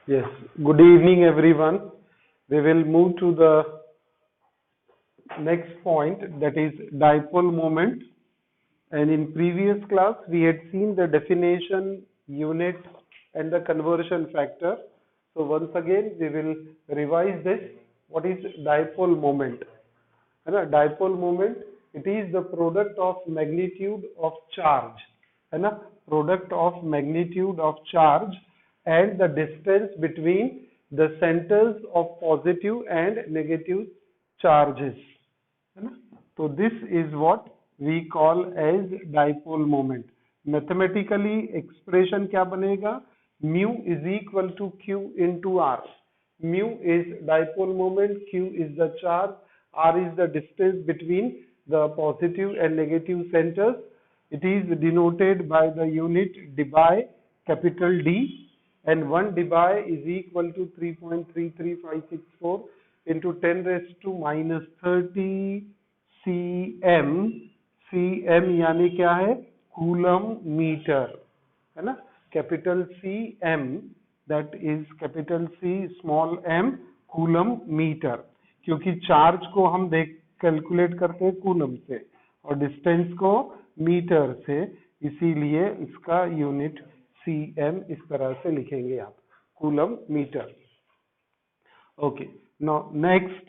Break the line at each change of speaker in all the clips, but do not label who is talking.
Yes, good evening everyone. We will move to the next point, that is dipole moment. And in previous class we had seen the definition, unit and the conversion factor. So once again we will revise this. What is dipole moment? है ना, dipole moment, it is the product of magnitude of charge, है ना, product of magnitude of charge and the distance between the centers of positive and negative charges, है ना. तो this is what we call as dipole moment. Mathematically expression क्या बनेगा? Mu is equal to Q into R. Mu is dipole moment, Q is the charge, R is the distance between the positive and negative centers. It is denoted by the unit debye, capital D, and 1 debye is equal to 3.33564 into 10 raised to minus 30 cm. cm यानी क्या है? Coulomb metre, है ना. Capital C M, that is capital C small M, coulomb metre. क्योंकि charge को हम देख calculate करते हैं कूलम से और डिस्टेंस को मीटर से, इसीलिए इसका यूनिट सी एम इस तरह से लिखेंगे आप, coulomb metre. Okay, now next,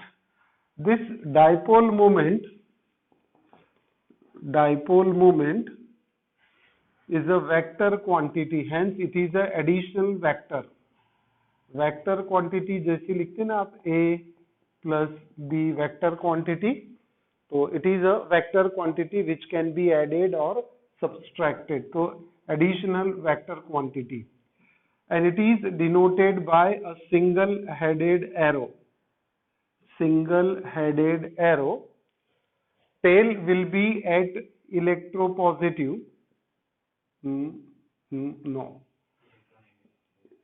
this dipole moment is a vector quantity, hence it is a additional vector. Vector quantity जैसी लिखते हैं ना आप, a plus b vector quantity, तो it is a vector quantity which can be added और subtracted, तो additional vector quantity. And it is denoted by a single headed arrow. Single headed arrow. tail will be at electropositive. No.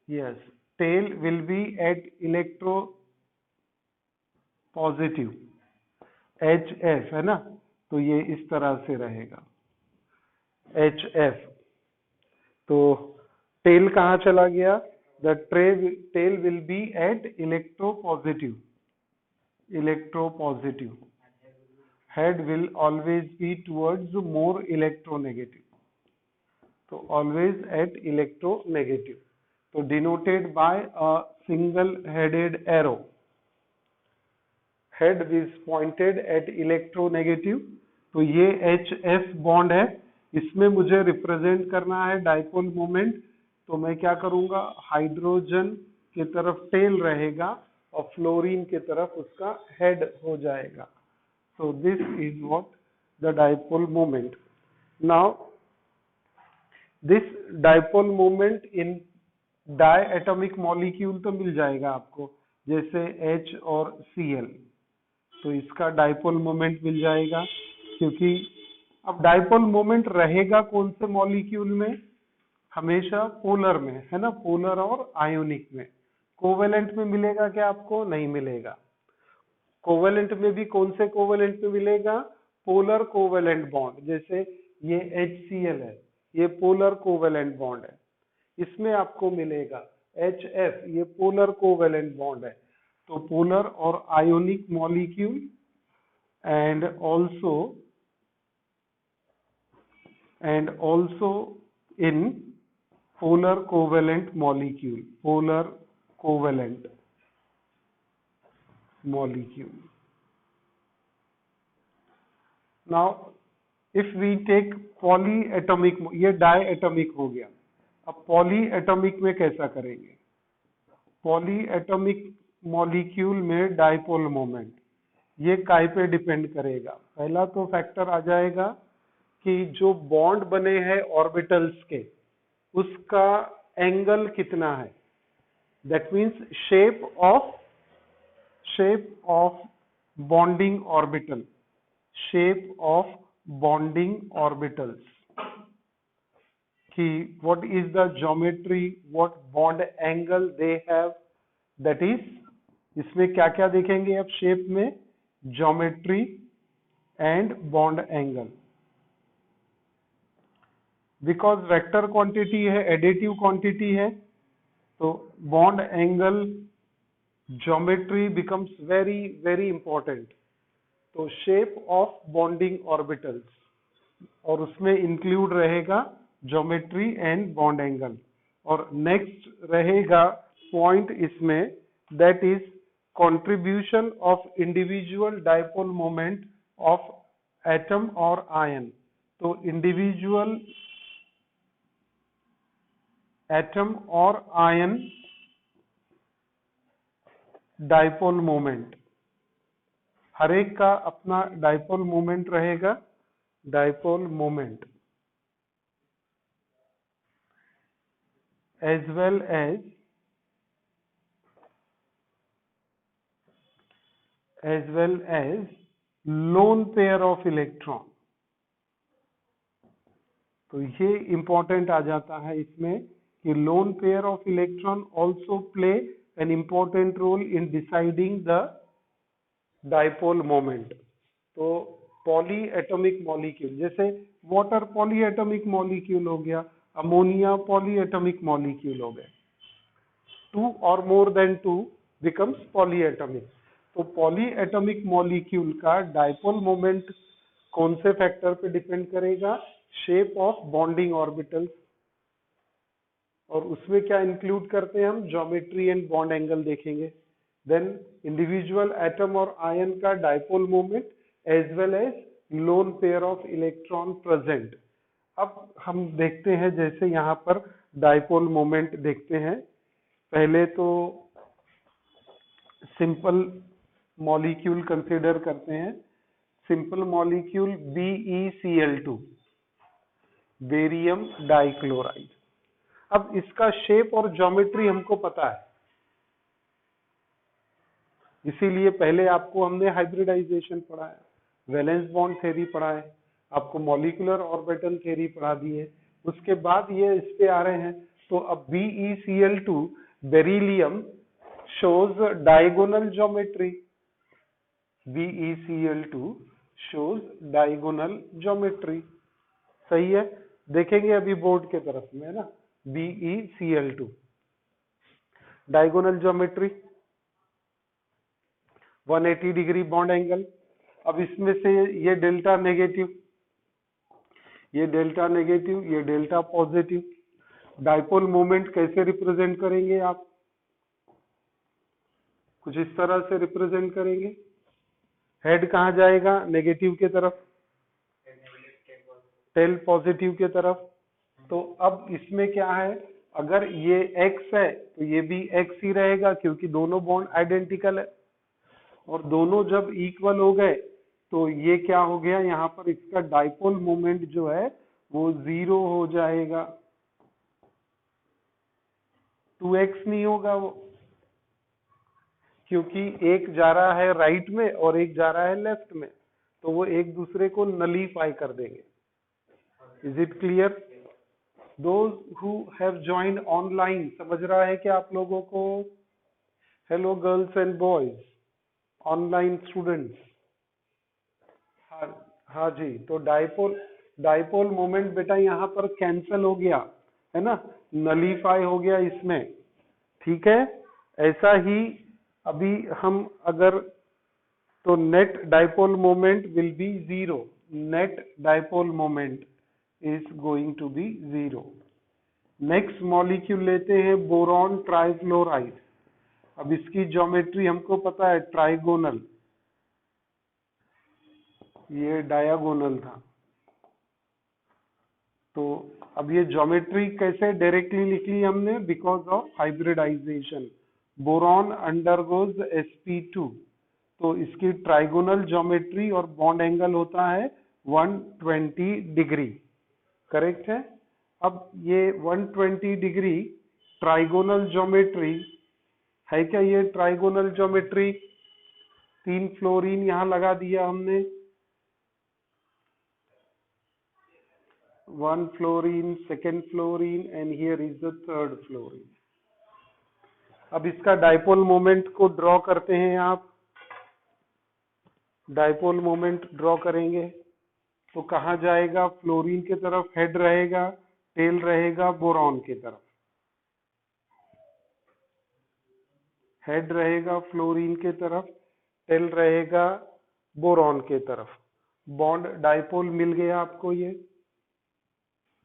Yes, tail will be at electropositive, HF, है ना. तो ये इस तरह से रहेगा, HF. तो tail कहाँ चला गया? The tail will be at electropositive. Head will always be towards more electronegative, so always at electronegative. So denoted by a single headed arrow. Head is pointed at electronegative. तो ये HF bond है, इसमें मुझे represent करना है dipole moment. तो मैं क्या करूंगा? हाइड्रोजन की तरफ टेल रहेगा और फ्लोरीन की तरफ उसका हेड हो जाएगा. So this is what the dipole moment. Now this dipole moment in diatomic molecule तो मिल जाएगा आपको, जैसे H और Cl. तो इसका डाइपोल मोमेंट मिल जाएगा, क्योंकि अब डाइपोल मोमेंट रहेगा कौन से मॉलिक्यूल में? हमेशा पोलर में, है ना, पोलर और आयोनिक में. कोवेलेंट में मिलेगा क्या आपको? नहीं मिलेगा. कोवेलेंट में भी कौन से कोवेलेंट में मिलेगा? पोलर कोवेलेंट बॉन्ड, जैसे ये HCl है, ये पोलर कोवेलेंट बॉन्ड है, इसमें आपको मिलेगा. HF, ये पोलर कोवेलेंट बॉन्ड है. तो पोलर और ionic molecule and also in polar covalent molecule, polar covalent molecule. Now if we take polyatomic, ये diatomic हो गया. अब polyatomic में कैसा करेंगे? polyatomic molecule में डाइपोल मोमेंट, ये काय पे डिपेंड करेगा? पहला तो फैक्टर आ जाएगा कि जो बॉन्ड बने हैं ऑर्बिटल्स के, उसका एंगल कितना है. That means shape of bonding orbital, shape of bonding orbitals, कि what is the geometry, what bond angle they have, that is, इसमें क्या क्या देखेंगे आप शेप में? Geometry and bond angle. Because vector quantity है, एडिटिव क्वांटिटी है, तो bond angle geometry becomes very very important. तो शेप ऑफ बॉन्डिंग ऑर्बिटल्स और उसमें इंक्लूड रहेगा ज्योमेट्री एंड बॉन्ड एंगल। और नेक्स्ट रहेगा पॉइंट इसमें, that is contribution of individual dipole moment of atom or ion। तो individual atom और ion dipole moment, हर एक का अपना dipole moment रहेगा, dipole moment as well as lone pair of electron। तो ये इंपॉर्टेंट आ जाता है इसमें कि lone pair of electron also play an important role in deciding the dipole moment. तो पॉली एटॉमिक मॉलिक्यूल, जैसे वाटर पॉली एटॉमिक मॉलिक्यूल हो गया, अमोनिया पॉली एटॉमिक मॉलिक्यूल हो गए, 2 और more than 2 becomes poly atomic. तो पॉली एटॉमिक मॉलिक्यूल का dipole moment कौन से फैक्टर पे डिपेंड करेगा? Shape of bonding orbitals. और उसमें क्या इंक्लूड करते हैं हम? ज्योमेट्री एंड बॉन्ड एंगल देखेंगे। देन इंडिविजुअल एटम और आयन का dipole moment as well as lone pair of electron present. अब हम देखते हैं, जैसे यहाँ पर डाइपोल मोमेंट देखते हैं। पहले तो सिंपल मॉलिक्यूल कंसीडर करते हैं। Simple molecule BeCl2, barium dichloride. अब इसका शेप और ज्योमेट्री हमको पता है, इसीलिए पहले आपको हमने हाइब्रिडाइजेशन पढ़ा है, वैलेंस बॉन्ड थ्योरी पढ़ा है, आपको मॉलिक्यूलर ऑर्बिटल थ्योरी पढ़ा दी है। उसके बाद ये इस पे आ रहे हैं। तो अब BeCl2 beryllium shows diagonal geometry। BeCl2 shows diagonal geometry। सही है, देखेंगे अभी बोर्ड के तरफ में, है ना। BeCl2 diagonal geometry, 180 degree bond angle. अब इसमें से ये डेल्टा नेगेटिव, ये डेल्टा नेगेटिव, ये डेल्टा पॉजिटिव। डाइपोल मोमेंट कैसे रिप्रेजेंट करेंगे आप? कुछ इस तरह से रिप्रेजेंट करेंगे। हेड कहाँ जाएगा? नेगेटिव के तरफ, टेल पॉजिटिव के तरफ। तो अब इसमें क्या है, अगर ये x है तो ये भी x ही रहेगा, क्योंकि दोनों बॉन्ड आइडेंटिकल है। और दोनों जब इक्वल हो गए तो ये क्या हो गया, यहाँ पर इसका डाइपोल मोमेंट जो है वो 0 हो जाएगा। 2x नहीं होगा वो, क्योंकि एक जा रहा है राइट में और एक जा रहा है लेफ्ट में, तो वो एक दूसरे को नलीफाई कर देंगे। Is it clear? Those who have joined online, समझ रहा है क्या आप लोगों को? Hello girls and boys, online students. हाँ जी। तो डाइपोल मोमेंट बेटा यहाँ पर कैंसल हो गया, है ना, नलीफाई हो गया इसमें। ठीक है, ऐसा ही अभी हम अगर, तो net dipole moment will be 0। Net dipole moment is going to be 0। Next molecule लेते हैं बोरॉन ट्राइफ्लोराइड। अब इसकी ज्योमेट्री हमको पता है, ट्राइगोनल, ये डायगोनल था। तो अब ये ज्योमेट्री कैसे डायरेक्टली लिख ली हमने? Because of hybridisation. Boron undergoes sp2, तो इसकी ट्राइगोनल ज्योमेट्री और बॉन्ड एंगल होता है 120 डिग्री। करेक्ट है। अब ये 120 डिग्री ट्राइगोनल ज्योमेट्री है क्या? ये ट्राइगोनल ज्योमेट्री, 3 फ्लोरीन यहां लगा दिया हमने, 1 fluorine, 2nd fluorine and here is the 3rd fluorine. अब इसका डाइपोल मोमेंट को ड्रॉ करते हैं आप। डाइपोल मोमेंट ड्रॉ करेंगे तो कहाँ जाएगा? फ्लोरीन की तरफ हेड रहेगा, टेल रहेगा बोरॉन की तरफ। हेड रहेगा फ्लोरीन के तरफ, टेल रहेगा बोरॉन के तरफ। बॉन्ड डाइपोल मिल गया आपको, ये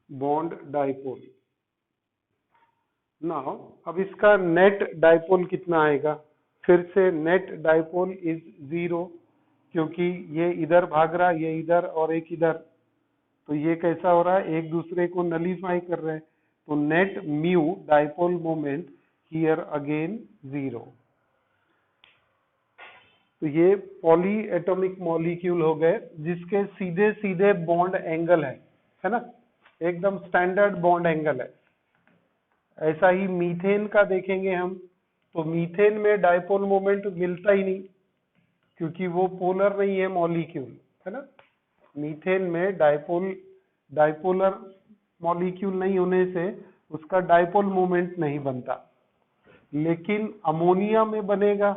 बॉन्ड डाइपोल। नाउ अब इसका नेट डाइपोल कितना आएगा? फिर से नेट डाइपोल इज 0, क्योंकि ये इधर भाग रहा है, ये इधर और एक इधर, तो ये कैसा हो रहा है, एक दूसरे को नलीफाई कर रहे हैं। तो net mu dipole moment here again 0। तो ये पॉली एटॉमिक मॉलिक्यूल हो गए जिसके सीधे सीधे बॉन्ड एंगल है ना, एकदम स्टैंडर्ड बॉन्ड एंगल है। ऐसा ही मीथेन का देखेंगे हम, तो मीथेन में डाइपोल मोमेंट मिलता ही नहीं, क्योंकि वो पोलर नहीं है मॉलिक्यूल, है ना। मीथेन में डाइपोलर मॉलिक्यूल नहीं होने से उसका डाइपोल मोमेंट नहीं बनता, लेकिन अमोनिया में बनेगा।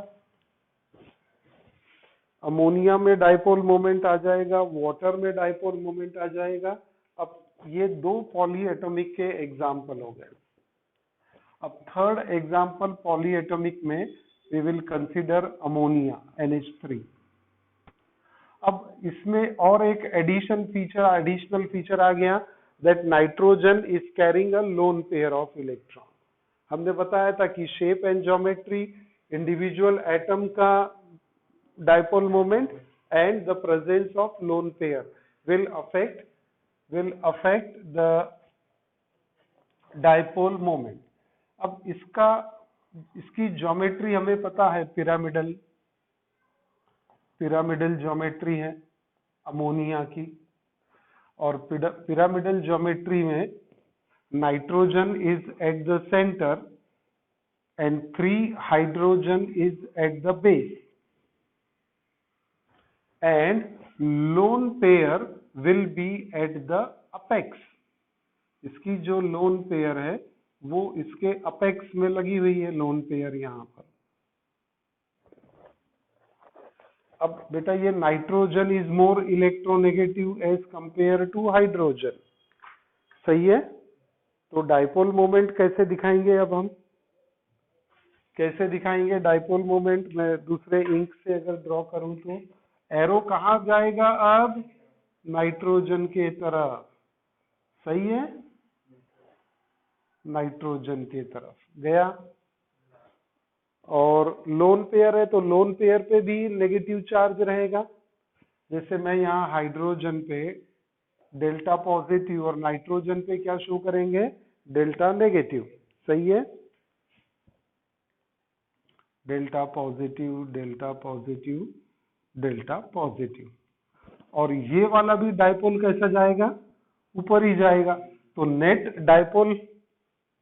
अमोनिया में डाइपोल मोमेंट आ जाएगा, वाटर में डाइपोल मोमेंट आ जाएगा। अब ये दो पॉली एटॉमिक के एग्जाम्पल हो गए। अब थर्ड एग्जाम्पल पॉली एटॉमिक में we will consider ammonia NH3। अब इसमें और एक एडिशनल फीचर आ गया, that nitrogen is carrying a lone pair of electron. हमने बताया था कि shape and geometry, individual atom का dipole moment and the presence of lone pair will affect the dipole moment. अब इसकी ज्योमेट्री हमें पता है, पिरामिडल ज्योमेट्री है अमोनिया की, और पिरामिडल ज्योमेट्री में nitrogen is at the centre and 3 hydrogen is at the base, and lone pair will be at the apex. इसकी जो लोन पेयर है वो इसके अपेक्स में लगी हुई है, लोन पेयर यहां पर। अब बेटा ये nitrogen is more electronegative as compare to hydrogen, सही है। तो डाइपोल मोमेंट कैसे दिखाएंगे, अब हम कैसे दिखाएंगे डाइपोल मोमेंट? मैं दूसरे इंक से अगर ड्रॉ करूं तो एरो कहां जाएगा? अब नाइट्रोजन के तरफ, सही है, नाइट्रोजन के तरफ गया। और लोन पेयर है तो लोन पेयर पे भी नेगेटिव चार्ज रहेगा। जैसे मैं यहाँ हाइड्रोजन पे डेल्टा पॉजिटिव और नाइट्रोजन पे क्या शो करेंगे? डेल्टा नेगेटिव, सही है, delta positive, delta positive, delta positive. और ये वाला भी डाइपोल कैसा जाएगा? ऊपर ही जाएगा। तो नेट डाइपोल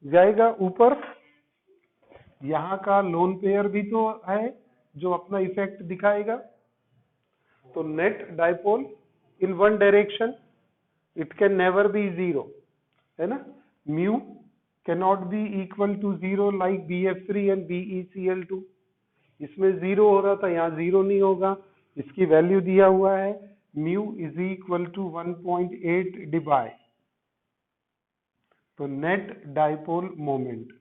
जाएगा ऊपर। यहाँ का लोन पेयर भी तो है जो अपना इफेक्ट दिखाएगा। तो net dipole in one direction, it can never be 0, है ना। Mu cannot be equal to 0 like BF3 and BeCl2। इसमें 0 हो रहा था, यहाँ 0 नहीं होगा। इसकी वैल्यू दिया हुआ है, mu is equal to 1.8 debye. तो net dipole moment,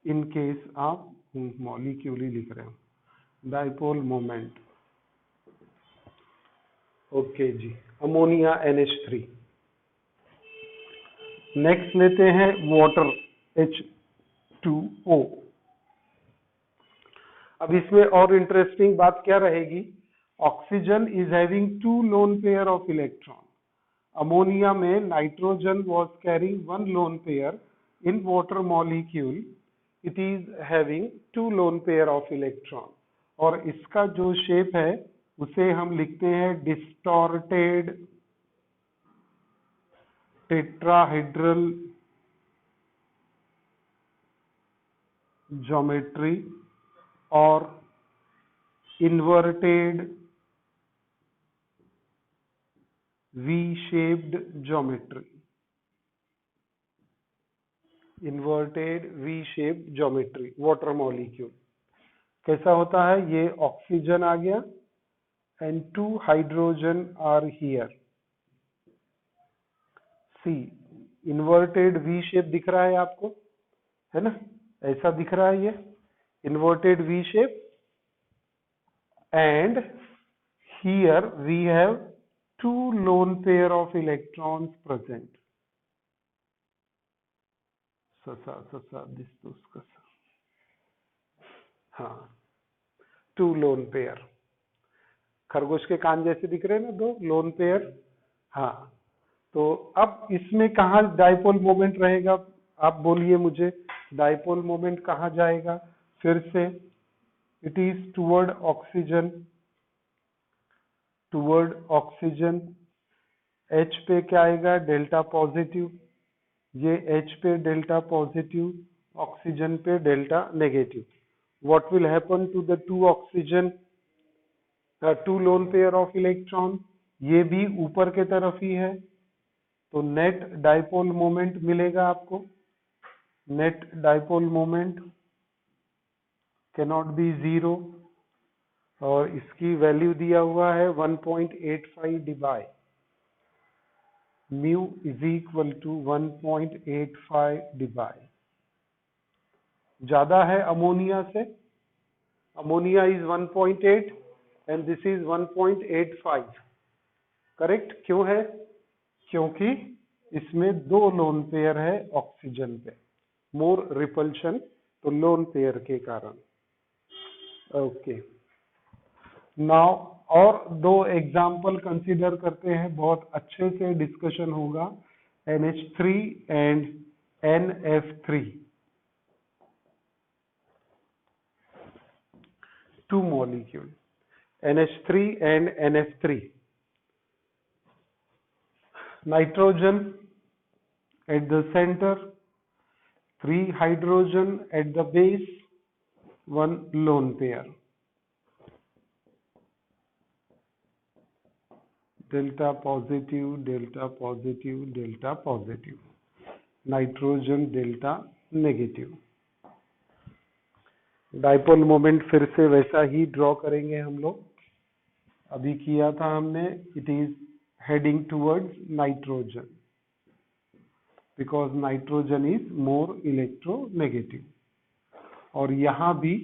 in case आप मॉलिक्यूल ही लिख रहे हो, डाइपोल मोमेंट। ओके जी, अमोनिया NH3। नेक्स्ट लेते हैं वाटर H2O। अब इसमें और इंटरेस्टिंग बात क्या रहेगी? Oxygen is having 2 lone pair of electron. Ammonia में nitrogen was carrying 1 lone pair, in water molecule it is having 2 lone pair of electron. और इसका जो शेप है उसे हम लिखते हैं डिस्टॉर्टेड टेट्राहेड्रल ज्योमेट्री और inverted V-shaped geometry. Inverted V-shaped geometry water molecule कैसा होता है? ये ऑक्सीजन आ गया, and 2 hydrogen are here. See, inverted V shape दिख रहा है आपको, है ना? ऐसा दिख रहा है ये inverted V shape, and here we have 2 lone pair of electrons present. ससा दिसतोस कसा, हाँ, 2 lone pair. खरगोश के कान जैसे दिख रहे हैं ना 2 lone pair. हाँ, तो अब इसमें कहाँ डाइपोल मोमेंट रहेगा? आप बोलिए मुझे, डाइपोल मोमेंट कहाँ जाएगा? फिर से it is toward oxygen, H पे क्या आएगा? Delta positive. ये H पे डेल्टा पॉजिटिव, ऑक्सीजन पे delta negative. What will happen to the 2 ऑक्सीजन, 2 लोन पेयर ऑफ इलेक्ट्रॉन? ये भी ऊपर के तरफ ही है, तो नेट डाइपोल मोमेंट मिलेगा आपको. Net dipole moment cannot be 0, और इसकी वैल्यू दिया हुआ है 1.85 Dibai mu is equal to 1.85 Dibai. ज्यादा है अमोनिया से. Ammonia is 1.8 and this is 1.85. Correct? क्यों है? क्योंकि इसमें 2 लोन पेयर है ऑक्सीजन पे, मोर रिपल्शन, तो लोन पेयर के कारण. ओके, नाउ और 2 एग्जाम्पल कंसीडर करते हैं, बहुत अच्छे से डिस्कशन होगा. NH3 and NF3, 2 molecule, NH3 and NF3. Nitrogen at the center, 3 hydrogen at the base, 1 lone pair. Delta positive, delta positive, delta positive. Nitrogen delta negative. Dipole moment फिर से वैसा ही draw करेंगे हम लोग, अभी किया था हमने. It is heading towards nitrogen, because nitrogen is more electronegative, और यहां भी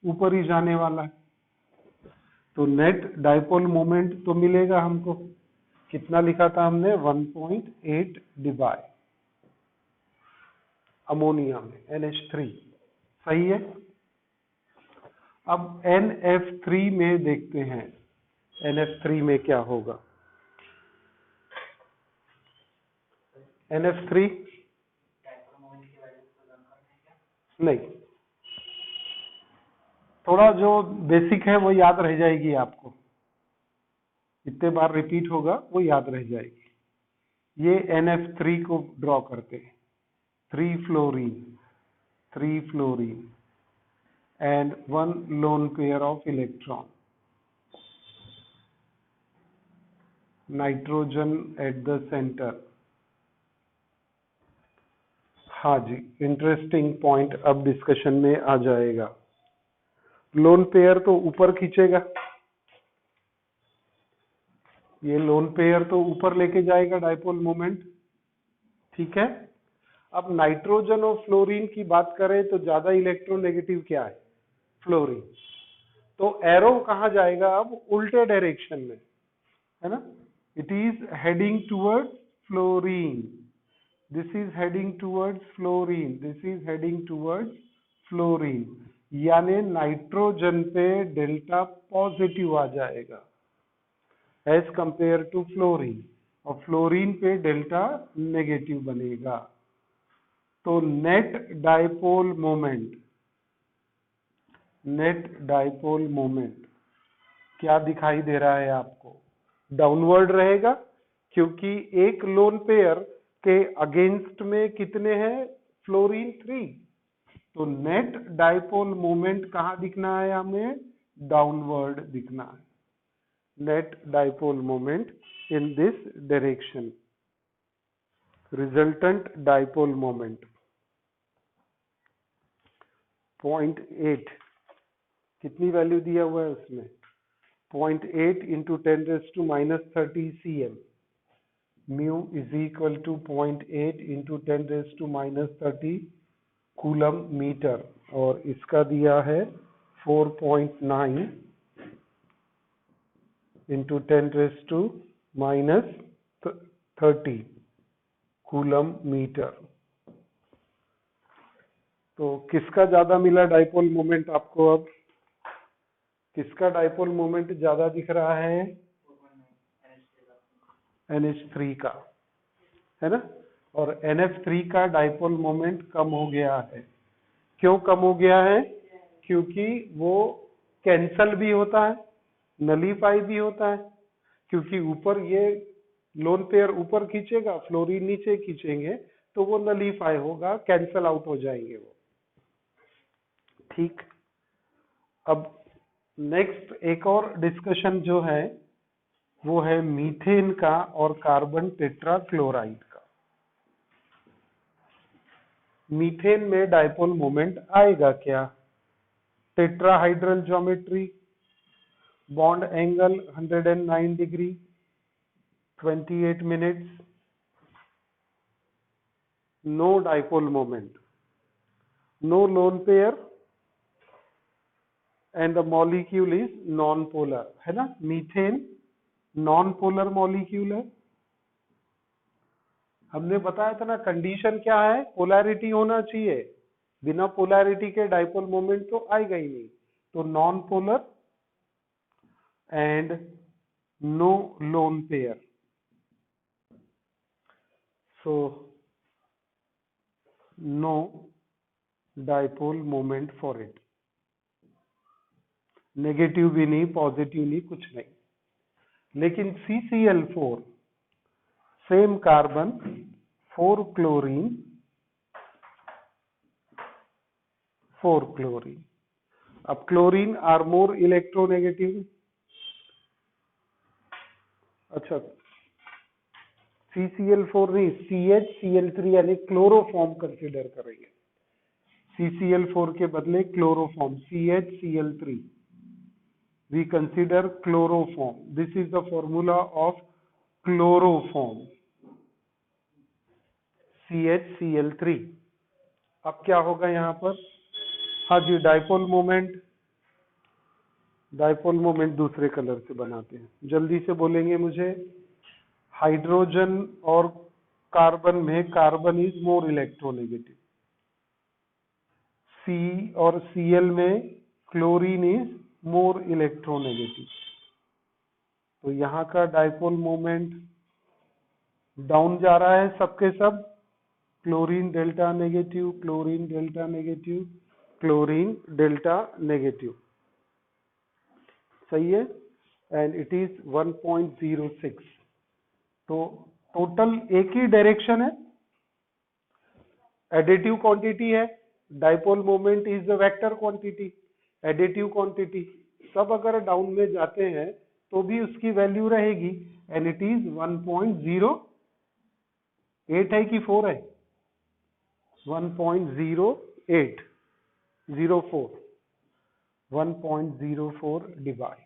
ऊपर ही जाने वाला है, तो नेट डाइपोल मोमेंट तो मिलेगा हमको. कितना लिखा था हमने? 1.8 डिवाई अमोनिया में NH3. सही है. अब NF3 में देखते हैं, NF3 में क्या होगा. NF3 नहीं, थोड़ा जो बेसिक है वो याद रह जाएगी आपको, इतने बार रिपीट होगा वो याद रह जाएगी. ये NF3 को ड्रॉ करते हैं. 3 fluorine and 1 lone pair of electron. Nitrogen at the center. हाँ जी, इंटरेस्टिंग पॉइंट अब डिस्कशन में आ जाएगा. लोन पेयर तो ऊपर खींचेगा, ये लोन पेयर तो ऊपर लेके जाएगा डाइपोल मोमेंट. ठीक है. अब नाइट्रोजन और फ्लोरीन की बात करें तो ज्यादा इलेक्ट्रोनेगेटिव क्या है? फ्लोरीन. तो एरो कहाँ जाएगा? अब उल्टे डायरेक्शन में, है ना. It is heading towards fluorine. This is heading towards fluorine. This is heading towards fluorine. यानी नाइट्रोजन पे डेल्टा पॉजिटिव आ जाएगा एज कंपेयर टू फ्लोरीन, और फ्लोरीन पे डेल्टा नेगेटिव बनेगा. तो नेट डाइपोल मोमेंट क्या दिखाई दे रहा है आपको? डाउनवर्ड रहेगा, क्योंकि एक लोन पेयर के अगेंस्ट में कितने हैं? फ्लोरीन 3. तो नेट डाइपोल मोमेंट कहाँ दिखना है हमें? डाउनवर्ड दिखना है. Net dipole moment in this direction. Resultant dipole moment 0.8. कितनी वैल्यू दिया हुआ है उसमें? 0.8 into 10 raised to minus 30 cm. Mu is equal to 0.8 into 10 raised to minus 30 coulomb metre, और इसका दिया है 4.9 into 10 raised to minus 30 coulomb metre. तो किसका ज्यादा मिला डाइपोल मोमेंट आपको? अब किसका डाइपोल मोमेंट ज्यादा दिख रहा है? NH3 का, है ना? और NF3 का डाइपोल मोमेंट कम हो गया है। क्यों कम हो गया है? क्योंकि वो कैंसल भी होता है, नलीफाई भी होता है, क्योंकि ऊपर ये लोन पेयर ऊपर खींचेगा, फ्लोरीन नीचे खींचेंगे, तो वो नलीफाई होगा, कैंसल आउट हो जाएंगे वो। ठीक, अब नेक्स्ट एक और डिस्कशन जो है वो है मीथेन का और कार्बन टेट्राक्लोराइड का। मीथेन में डाइपोल मोमेंट आएगा क्या? Tetrahedral geometry, bond angle 109 degree, 28 minutes, no dipole moment, no lone pair and the molecule is non polar, है ना? मीथेन नॉन पोलर मॉलिक्यूल है। हमने बताया था ना, कंडीशन क्या है? पोलैरिटी होना चाहिए, बिना पोलैरिटी के डाइपोल मोमेंट तो आएगा ही नहीं। तो non polar and no lone pair, so no dipole moment for it. Negative भी नहीं, पॉजिटिव नहीं, कुछ नहीं। लेकिन CCl4 same carbon, 4 chlorine, 4 chlorine. अब क्लोरीन आर मोर इलेक्ट्रोनेगेटिव। अच्छा, CCl4 नहीं, CHCl3 यानी क्लोरोफॉर्म कंसिडर करेंगे। CCl4 के बदले chloroform, CHCl3 we consider chloroform. This is the formula of chloroform, CHCl3। अब क्या होगा यहाँ पर? हाँ जी, डाइपोल मोमेंट। डाइपोल मोमेंट दूसरे कलर से बनाते हैं, जल्दी से बोलेंगे मुझे। हाइड्रोजन और कार्बन में carbon is more electronegative, C और Cl में क्लोरीन इज मोर इलेक्ट्रोनेगेटिव। तो यहाँ का डाइपोल मोमेंट डाउन जा रहा है सबके सब। Chlorine delta negative, chlorine delta negative, chlorine delta negative, सही है। And it is 1.06। तो टोटल एक ही डायरेक्शन है, एडिटिव क्वांटिटी है। Dipole moment is the vector quantity, additive quantity. सब अगर डाउन में जाते हैं तो भी उसकी वैल्यू रहेगी, एंड इट इज 1.08 है कि 4 है? 1.0804, 1.04 divide.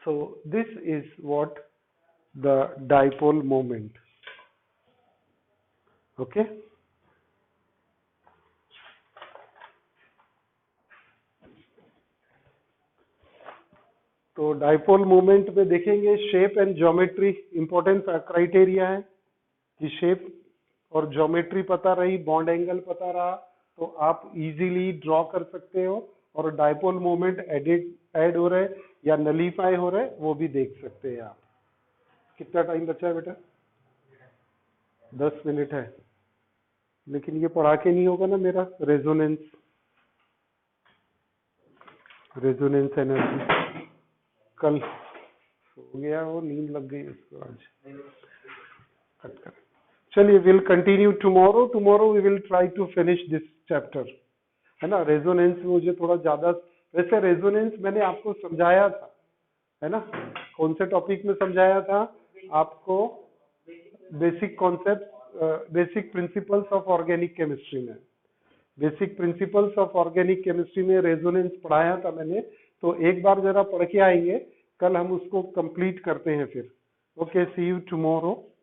So this is what the dipole moment. Okay. तो डाइपोल मोमेंट में देखेंगे shape and geometry important criteria है कि शेप और ज्योमेट्री पता रही, बॉन्ड एंगल पता रहा, तो आप इजीली ड्रॉ कर सकते हो, और डाइपोल मोमेंट ऐड हो रहे या नलीफाई हो रहे वो भी देख सकते हैं आप। कितना टाइम बचा है बेटा? 10 मिनट है, लेकिन ये पढ़ा के नहीं होगा ना मेरा। रेजोनेंस एनर्जी कल हो गया, वो नींद लग गई उसको आज। कट कर। चलिए, will continue tomorrow we will try to finish this chapter, है ना। रेजोनेंस में मुझे थोड़ा ज्यादा, वैसे रेजोनेंस मैंने आपको समझाया था, है ना। कौन से टॉपिक में समझाया था आपको? Basic concept, basic principles of organic chemistry में। Basic principles of organic chemistry में रेजोनेंस पढ़ाया था मैंने, तो एक बार जरा पढ़ के आएंगे, कल हम उसको कंप्लीट करते हैं फिर। Okay, see you tomorrow.